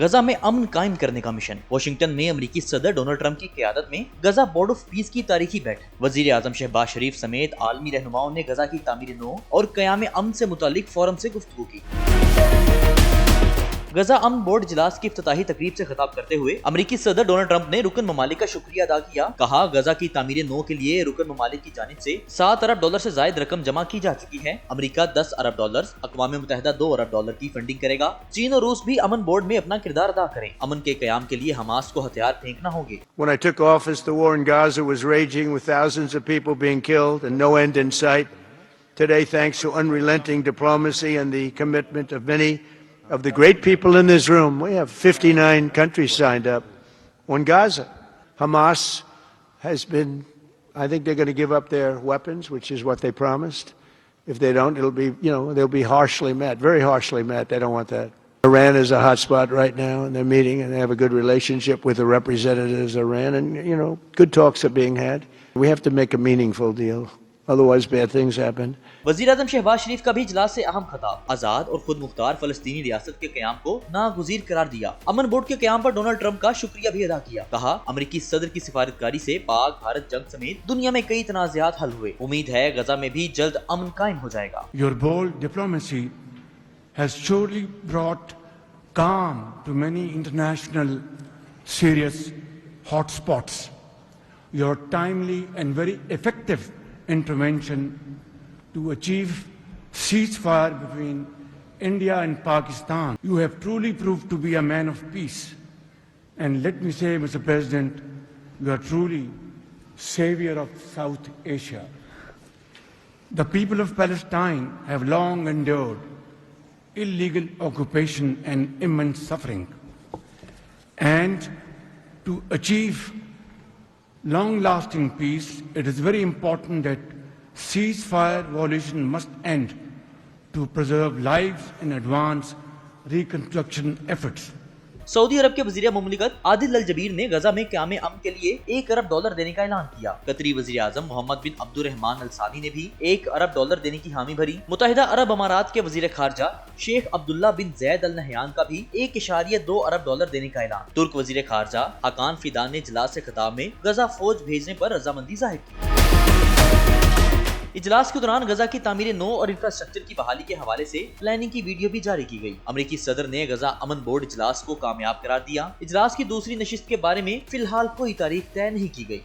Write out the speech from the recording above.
غزہ میں امن قائم کرنے کا مشن۔ واشنگٹن میں امریکی صدر ڈونلڈ ٹرمپ کی قیادت میں غزہ بورڈ آف پیس کی تاریخی بیٹھ۔ وزیر اعظم شہباز شریف سمیت عالمی رہنماؤں نے غزہ کی تعمیر نو اور قیام امن سے متعلق فورم سے گفتگو کی۔ غزہ امن بورڈ اجلاس کی افتتاحی تقریب سے خطاب کرتے ہوئے امریکی صدر ڈونلڈ ٹرمپ نے رکن ممالک کا شکریہ ادا کیا۔ کہا غزہ کی تعمیر نو کے لیے رکن ممالک کی جانب سے $7 ارب سے زائد رقم جمع کی جا چکی ہے۔ امریکہ $10 ارب، اقوام متحدہ $2 ارب کی فنڈنگ کرے گا۔ چین اور روس بھی امن بورڈ میں اپنا کردار ادا کریں۔ امن کے قیام کے لیے حماس کو ہتھیار پھینکنا ہوں گے۔ When I took office, the war in Gaza was raging with thousands of people being killed and no end in sight. Today, thanks to unrelenting diplomacy and the commitment of many of the great people in this room, we have 59 countries signed up on Gaza. Hamas has been, I think they're going to give up their weapons, which is what they promised. If they don't, it'll be, they'll be harshly met, very harshly met. They don't want that. Iran is a hot spot right now, and they're meeting, and they have a good relationship with the representatives of Iran, and, good talks are being had. We have to make a meaningful deal. Otherwise, bad things happen. وزیر اعظم شہباز شریف کا بھی اجلاس سے اہم خطاب۔ آزاد اور خود مختار فلسطینی ریاست کے قیام کو ناگزیر قرار دیا۔ امن بورڈ کے قیام پر ڈونلڈ ٹرمپ کا شکریہ بھی ادا کیا۔ کہا امریکی صدر کی سفارتکاری سے پاک بھارت جنگ سمیت دنیا میں کئی تنازعات حل ہوئے۔ امید ہے غزہ میں بھی جلد امن قائم ہو جائے گا۔ Your bold diplomacy has surely brought calm to many international serious hotspots. Your timely and very effective intervention to achieve ceasefire between India and Pakistan. You have truly proved to be a man of peace. And let me say, Mr. President, you are truly savior of South Asia. The people of Palestine have long endured illegal occupation and immense suffering. And to achieve long-lasting peace, it is very important that ceasefire violation must end to preserve lives and advance reconstruction efforts. سعودی عرب کے وزیر مملکت عادل الجبیر نے غزہ میں قیام امن کے لیے $1 ارب دینے کا اعلان کیا۔ قطری وزیر اعظم محمد بن عبد الرحمن الثانی نے بھی $1 ارب دینے کی حامی بھری۔ متحدہ عرب امارات کے وزیر خارجہ شیخ عبداللہ بن زید ال نہیان کا بھی $1.2 ارب دینے کا اعلان۔ ترک وزیر خارجہ حقان فیدان نے اجلاس سے خطاب میں غزہ فوج بھیجنے پر رضامندی ظاہر کی۔ اجلاس کے دوران غزہ کی تعمیر نو اور انفراسٹرکچر کی بحالی کے حوالے سے پلاننگ کی ویڈیو بھی جاری کی گئی۔ امریکی صدر نے غزہ امن بورڈ اجلاس کو کامیاب قرار دیا۔ اجلاس کی دوسری نشست کے بارے میں فی الحال کوئی تاریخ طے نہیں کی گئی۔